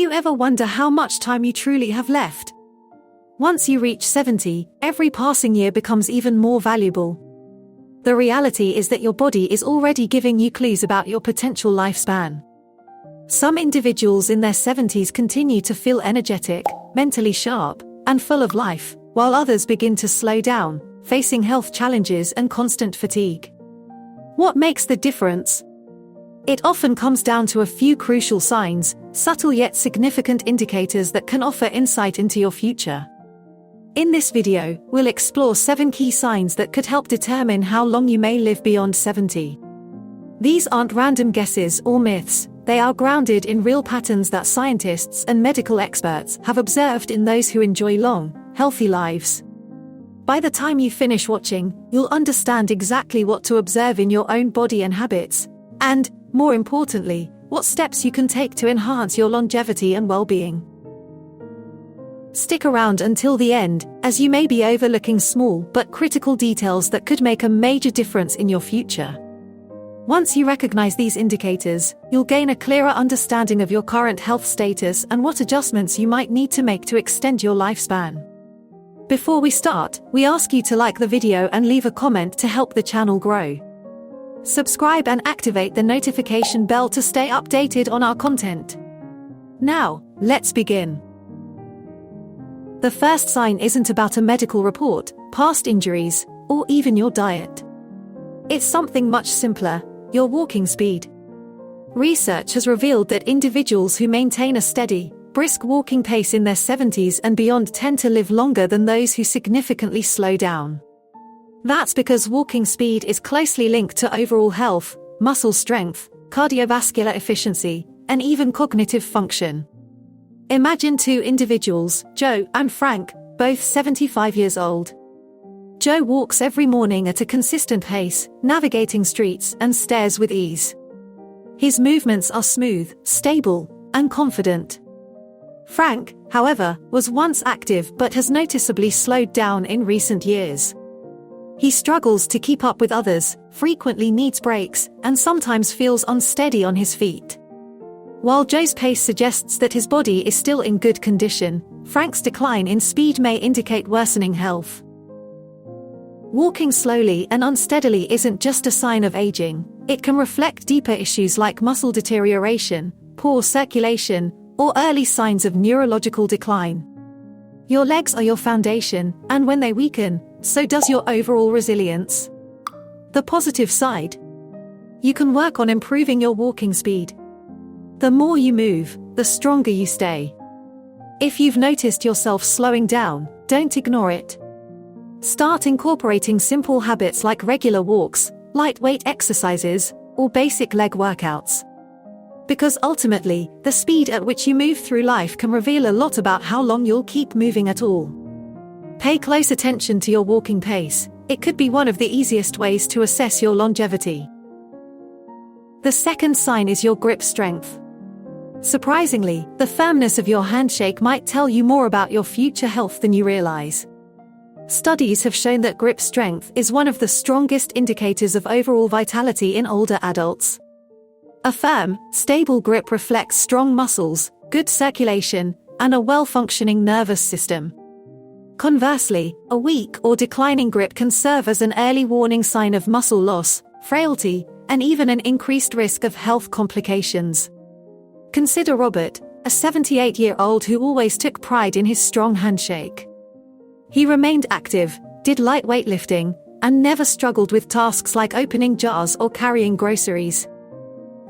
you ever wonder how much time you truly have left? Once you reach 70, every passing year becomes even more valuable. The reality is that your body is already giving you clues about your potential lifespan. Some individuals in their 70s continue to feel energetic, mentally sharp, and full of life, while others begin to slow down, facing health challenges and constant fatigue. What makes the difference? It often comes down to a few crucial signs, subtle yet significant indicators that can offer insight into your future. In this video, we'll explore 7 key signs that could help determine how long you may live beyond 70. These aren't random guesses or myths, they are grounded in real patterns that scientists and medical experts have observed in those who enjoy long, healthy lives. By the time you finish watching, you'll understand exactly what to observe in your own body and habits, and, more importantly, what steps you can take to enhance your longevity and well-being. Stick around until the end, as you may be overlooking small but critical details that could make a major difference in your future. Once you recognize these indicators, you'll gain a clearer understanding of your current health status and what adjustments you might need to make to extend your lifespan. Before we start, we ask you to like the video and leave a comment to help the channel grow. Subscribe and activate the notification bell to stay updated on our content. Now, let's begin. The first sign isn't about a medical report, past injuries, or even your diet. It's something much simpler: your walking speed. Research has revealed that individuals who maintain a steady, brisk walking pace in their 70s and beyond tend to live longer than those who significantly slow down. That's because walking speed is closely linked to overall health, muscle strength, cardiovascular efficiency, and even cognitive function. Imagine 2 individuals, Joe and Frank, both 75 years old. Joe walks every morning at a consistent pace, navigating streets and stairs with ease. His movements are smooth, stable, and confident. Frank, however, was once active but has noticeably slowed down in recent years. He struggles to keep up with others, frequently needs breaks, and sometimes feels unsteady on his feet. While Joe's pace suggests that his body is still in good condition, Frank's decline in speed may indicate worsening health. Walking slowly and unsteadily isn't just a sign of aging, it can reflect deeper issues like muscle deterioration, poor circulation, or early signs of neurological decline. Your legs are your foundation, and when they weaken, so does your overall resilience. The positive side: you can work on improving your walking speed. The more you move, the stronger you stay. If you've noticed yourself slowing down, don't ignore it. Start incorporating simple habits like regular walks, lightweight exercises, or basic leg workouts. Because ultimately, the speed at which you move through life can reveal a lot about how long you'll keep moving at all. Pay close attention to your walking pace. It could be one of the easiest ways to assess your longevity. The second sign is your grip strength. Surprisingly, the firmness of your handshake might tell you more about your future health than you realize. Studies have shown that grip strength is one of the strongest indicators of overall vitality in older adults. A firm, stable grip reflects strong muscles, good circulation, and a well-functioning nervous system. Conversely, a weak or declining grip can serve as an early warning sign of muscle loss, frailty, and even an increased risk of health complications. Consider Robert, a 78-year-old who always took pride in his strong handshake. He remained active, did light weightlifting, and never struggled with tasks like opening jars or carrying groceries.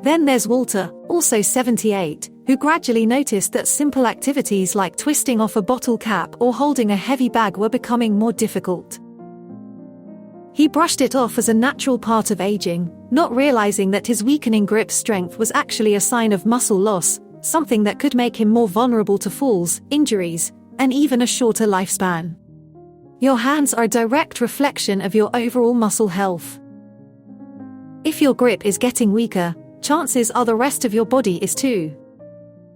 Then there's Walter, also 78, who gradually noticed that simple activities like twisting off a bottle cap or holding a heavy bag were becoming more difficult. He brushed it off as a natural part of aging, not realizing that his weakening grip strength was actually a sign of muscle loss, something that could make him more vulnerable to falls, injuries, and even a shorter lifespan. Your hands are a direct reflection of your overall muscle health. If your grip is getting weaker, chances are the rest of your body is too.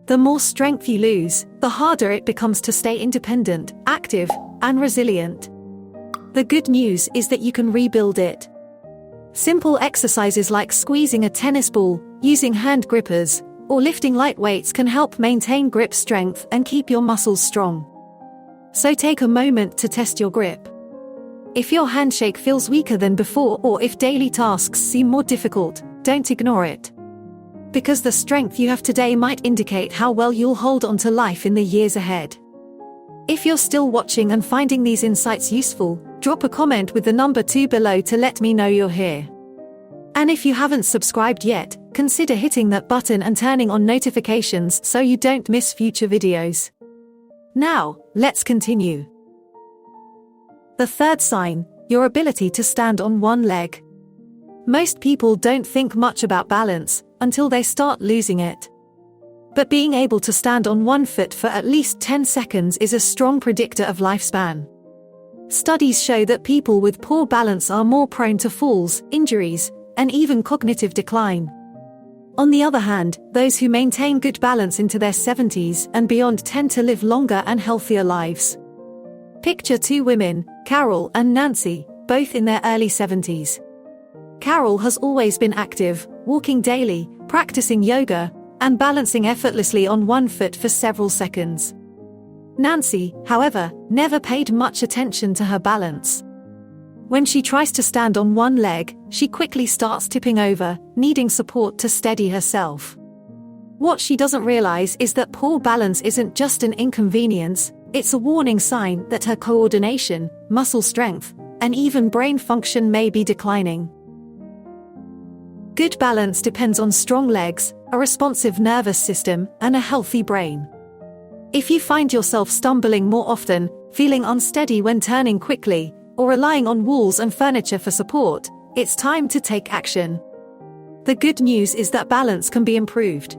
The more strength you lose, the harder it becomes to stay independent, active, and resilient. The good news is that you can rebuild it. Simple exercises like squeezing a tennis ball, using hand grippers, or lifting light weights can help maintain grip strength and keep your muscles strong. So take a moment to test your grip. If your handshake feels weaker than before, or if daily tasks seem more difficult, don't ignore it. Because the strength you have today might indicate how well you'll hold on to life in the years ahead. If you're still watching and finding these insights useful, drop a comment with the number 2 below to let me know you're here. And if you haven't subscribed yet, consider hitting that button and turning on notifications so you don't miss future videos. Now, let's continue. The third sign, your ability to stand on one leg. Most people don't think much about balance until they start losing it. But being able to stand on one foot for at least 10 seconds is a strong predictor of lifespan. Studies show that people with poor balance are more prone to falls, injuries, and even cognitive decline. On the other hand, those who maintain good balance into their 70s and beyond tend to live longer and healthier lives. Picture two women, Carol and Nancy, both in their early 70s. Carol has always been active, walking daily, practicing yoga, and balancing effortlessly on one foot for several seconds. Nancy, however, never paid much attention to her balance. When she tries to stand on one leg, she quickly starts tipping over, needing support to steady herself. What she doesn't realize is that poor balance isn't just an inconvenience, it's a warning sign that her coordination, muscle strength, and even brain function may be declining. Good balance depends on strong legs, a responsive nervous system, and a healthy brain. If you find yourself stumbling more often, feeling unsteady when turning quickly, or relying on walls and furniture for support, it's time to take action. The good news is that balance can be improved.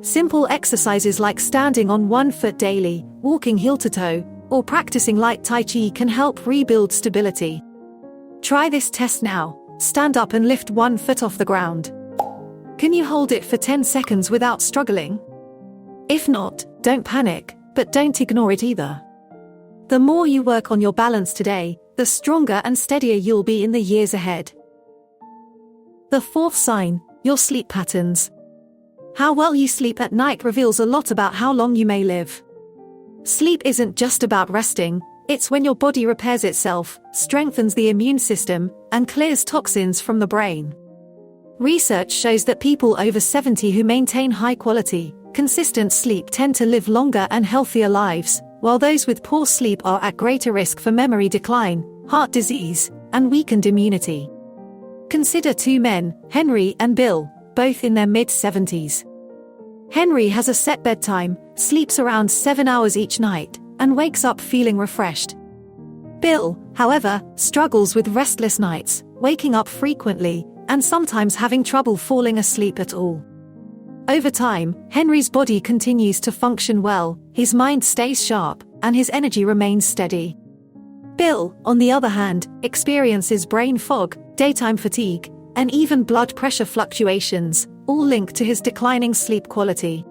Simple exercises like standing on one foot daily, walking heel to toe, or practicing light Tai Chi can help rebuild stability. Try this test now. Stand up and lift one foot off the ground. Can you hold it for 10 seconds without struggling? If not, don't panic, but don't ignore it either. The more you work on your balance today, the stronger and steadier you'll be in the years ahead. The fourth sign, your sleep patterns. How well you sleep at night reveals a lot about how long you may live. Sleep isn't just about resting, it's when your body repairs itself, strengthens the immune system, and clears toxins from the brain. Research shows that people over 70 who maintain high-quality, consistent sleep tend to live longer and healthier lives, while those with poor sleep are at greater risk for memory decline, heart disease, and weakened immunity. Consider two men, Henry and Bill, both in their mid-70s. Henry has a set bedtime, sleeps around 7 hours each night, and wakes up feeling refreshed. Bill, however, struggles with restless nights, waking up frequently, and sometimes having trouble falling asleep at all. Over time, Henry's body continues to function well, his mind stays sharp, and his energy remains steady. Bill, on the other hand, experiences brain fog, daytime fatigue, and even blood pressure fluctuations, all linked to his declining sleep quality.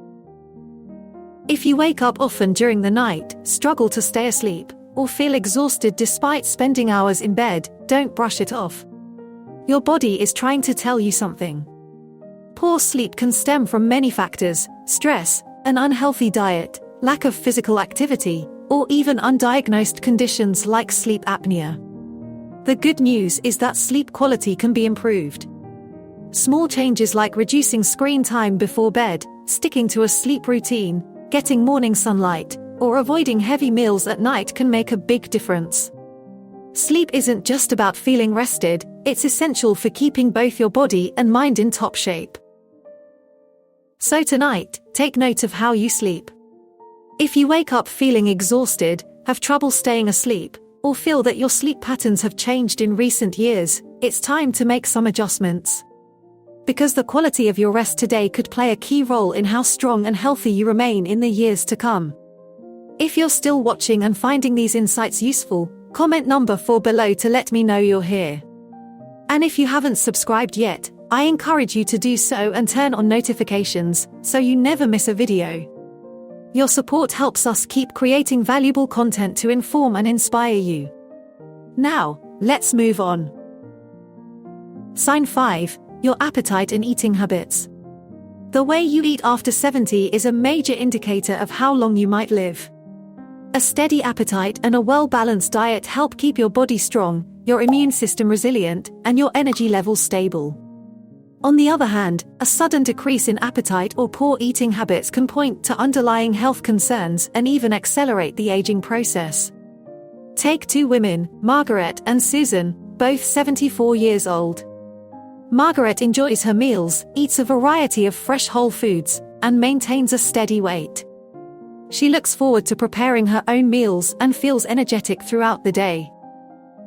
If you wake up often during the night, struggle to stay asleep, or feel exhausted despite spending hours in bed, don't brush it off. Your body is trying to tell you something. Poor sleep can stem from many factors: stress, an unhealthy diet, lack of physical activity, or even undiagnosed conditions like sleep apnea. The good news is that sleep quality can be improved. Small changes like reducing screen time before bed, sticking to a sleep routine, getting morning sunlight, or avoiding heavy meals at night can make a big difference. Sleep isn't just about feeling rested, it's essential for keeping both your body and mind in top shape. So tonight, take note of how you sleep. If you wake up feeling exhausted, have trouble staying asleep, or feel that your sleep patterns have changed in recent years, it's time to make some adjustments. Because the quality of your rest today could play a key role in how strong and healthy you remain in the years to come. If you're still watching and finding these insights useful, comment number 4 below to let me know you're here. And if you haven't subscribed yet, I encourage you to do so and turn on notifications, so you never miss a video. Your support helps us keep creating valuable content to inform and inspire you. Now, let's move on. Sign 5, your appetite and eating habits. The way you eat after 70 is a major indicator of how long you might live. A steady appetite and a well-balanced diet help keep your body strong, your immune system resilient, and your energy levels stable. On the other hand, a sudden decrease in appetite or poor eating habits can point to underlying health concerns and even accelerate the aging process. Take two women, Margaret and Susan, both 74 years old. Margaret enjoys her meals, eats a variety of fresh whole foods, and maintains a steady weight. She looks forward to preparing her own meals and feels energetic throughout the day.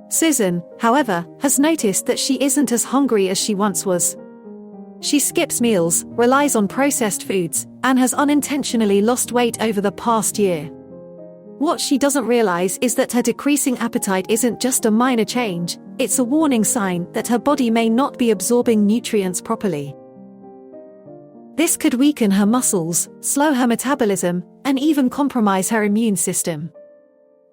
Susan, however, has noticed that she isn't as hungry as she once was. She skips meals, relies on processed foods, and has unintentionally lost weight over the past year. What she doesn't realize is that her decreasing appetite isn't just a minor change, it's a warning sign that her body may not be absorbing nutrients properly. This could weaken her muscles, slow her metabolism, and even compromise her immune system.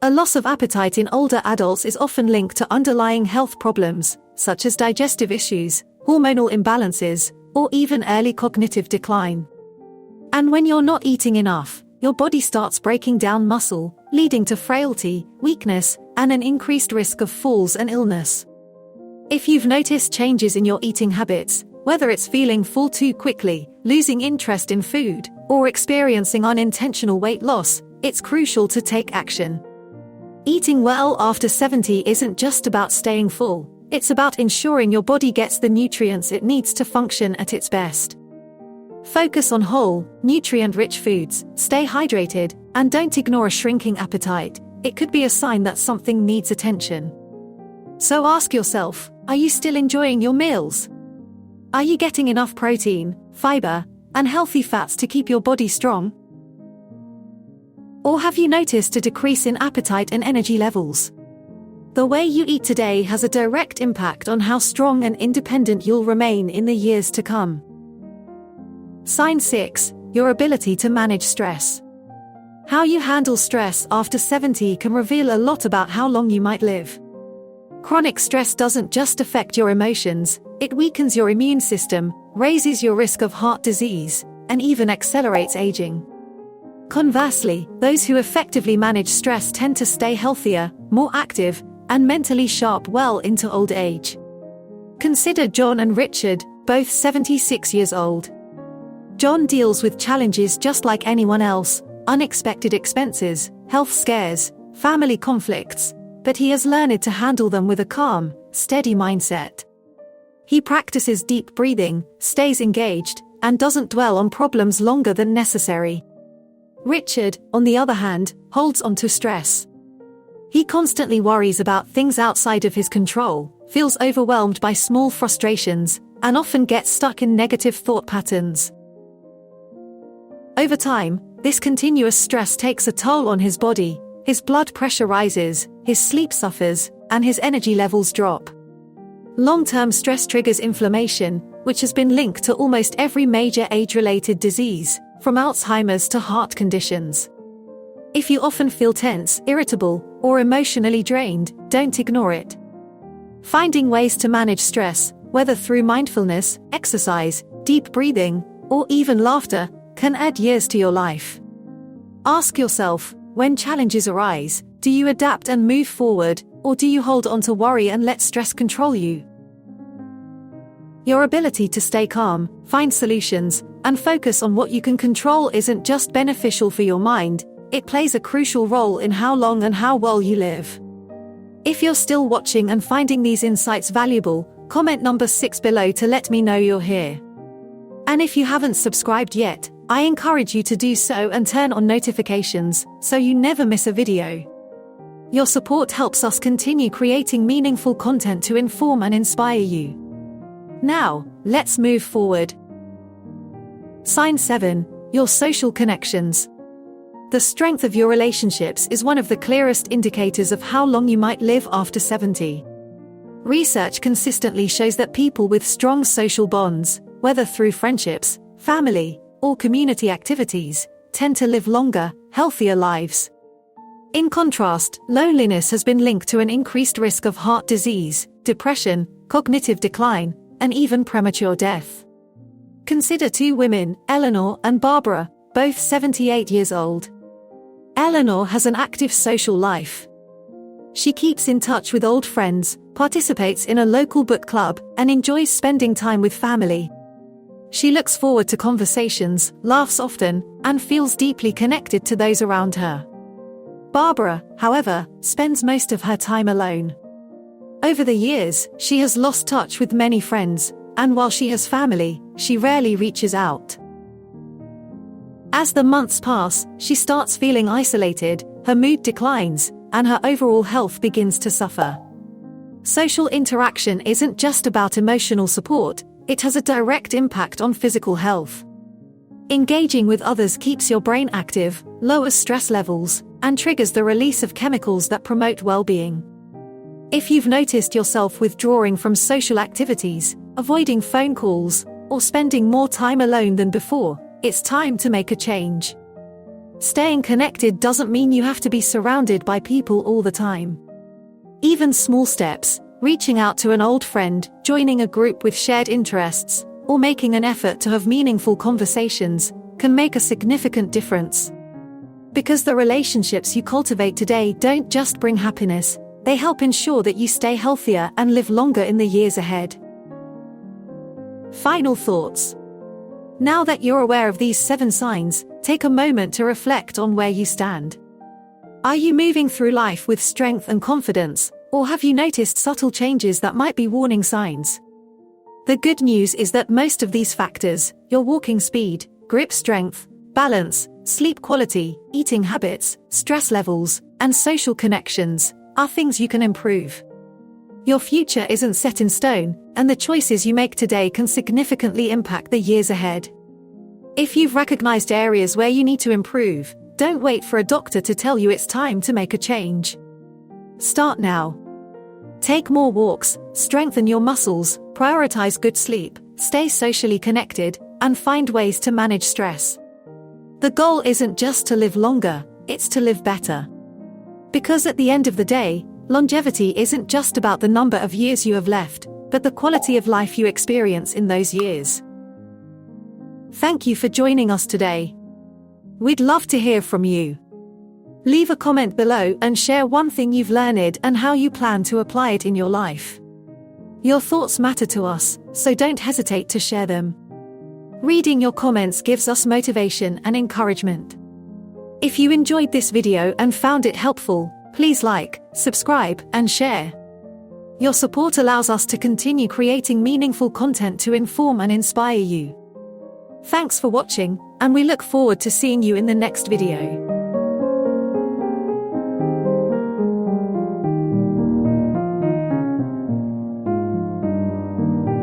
A loss of appetite in older adults is often linked to underlying health problems, such as digestive issues, hormonal imbalances, or even early cognitive decline. And when you're not eating enough, your body starts breaking down muscle, leading to frailty, weakness, and an increased risk of falls and illness. If you've noticed changes in your eating habits, whether it's feeling full too quickly, losing interest in food, or experiencing unintentional weight loss, it's crucial to take action. Eating well after 70 isn't just about staying full, it's about ensuring your body gets the nutrients it needs to function at its best. Focus on whole, nutrient-rich foods, stay hydrated, and don't ignore a shrinking appetite. It could be a sign that something needs attention. So ask yourself, are you still enjoying your meals? Are you getting enough protein, fiber, and healthy fats to keep your body strong? Or have you noticed a decrease in appetite and energy levels? The way you eat today has a direct impact on how strong and independent you'll remain in the years to come. Sign 6. Your ability to manage stress. How you handle stress after 70 can reveal a lot about how long you might live. Chronic stress doesn't just affect your emotions, it weakens your immune system, raises your risk of heart disease, and even accelerates aging. Conversely, those who effectively manage stress tend to stay healthier, more active, and mentally sharp well into old age. Consider John and Richard, both 76 years old. John deals with challenges just like anyone else, unexpected expenses, health scares, family conflicts, but he has learned to handle them with a calm, steady mindset. He practices deep breathing, stays engaged, and doesn't dwell on problems longer than necessary. Richard, on the other hand, holds on to stress. He constantly worries about things outside of his control, feels overwhelmed by small frustrations, and often gets stuck in negative thought patterns. Over time, this continuous stress takes a toll on his body, his blood pressure rises, his sleep suffers, and his energy levels drop. Long-term stress triggers inflammation, which has been linked to almost every major age-related disease, from Alzheimer's to heart conditions. If you often feel tense, irritable, or emotionally drained, don't ignore it. Finding ways to manage stress, whether through mindfulness, exercise, deep breathing, or even laughter, can add years to your life. Ask yourself, when challenges arise, do you adapt and move forward, or do you hold on to worry and let stress control you? Your ability to stay calm, find solutions, and focus on what you can control isn't just beneficial for your mind, it plays a crucial role in how long and how well you live. If you're still watching and finding these insights valuable, comment number 6 below to let me know you're here. And if you haven't subscribed yet, I encourage you to do so and turn on notifications, so you never miss a video. Your support helps us continue creating meaningful content to inform and inspire you. Now, let's move forward. Sign 7. Your social connections. The strength of your relationships is one of the clearest indicators of how long you might live after 70. Research consistently shows that people with strong social bonds, whether through friendships, family, or community activities, tend to live longer, healthier lives. In contrast, loneliness has been linked to an increased risk of heart disease, depression, cognitive decline, and even premature death. Consider two women, Eleanor and Barbara, both 78 years old. Eleanor has an active social life. She keeps in touch with old friends, participates in a local book club, and enjoys spending time with family. She looks forward to conversations, laughs often, and feels deeply connected to those around her. Barbara, however, spends most of her time alone. Over the years, she has lost touch with many friends, and while she has family, she rarely reaches out. As the months pass, she starts feeling isolated, her mood declines, and her overall health begins to suffer. Social interaction isn't just about emotional support, it has a direct impact on physical health. Engaging with others keeps your brain active, lowers stress levels, and triggers the release of chemicals that promote well-being. If you've noticed yourself withdrawing from social activities, avoiding phone calls, or spending more time alone than before, it's time to make a change. Staying connected doesn't mean you have to be surrounded by people all the time. Even small steps, reaching out to an old friend, joining a group with shared interests, or making an effort to have meaningful conversations, can make a significant difference. Because the relationships you cultivate today don't just bring happiness, they help ensure that you stay healthier and live longer in the years ahead. Final thoughts. Now that you're aware of these 7 signs, take a moment to reflect on where you stand. Are you moving through life with strength and confidence, or have you noticed subtle changes that might be warning signs? The good news is that most of these factors, your walking speed, grip strength, balance, sleep quality, eating habits, stress levels, and social connections, are things you can improve. Your future isn't set in stone, and the choices you make today can significantly impact the years ahead. If you've recognized areas where you need to improve, don't wait for a doctor to tell you it's time to make a change. Start now. Take more walks, strengthen your muscles, prioritize good sleep, stay socially connected, and find ways to manage stress. The goal isn't just to live longer, it's to live better. Because at the end of the day, longevity isn't just about the number of years you have left, but the quality of life you experience in those years. Thank you for joining us today. We'd love to hear from you. Leave a comment below and share one thing you've learned and how you plan to apply it in your life. Your thoughts matter to us, so don't hesitate to share them. Reading your comments gives us motivation and encouragement. If you enjoyed this video and found it helpful, please like, subscribe, and share. Your support allows us to continue creating meaningful content to inform and inspire you. Thanks for watching, and we look forward to seeing you in the next video.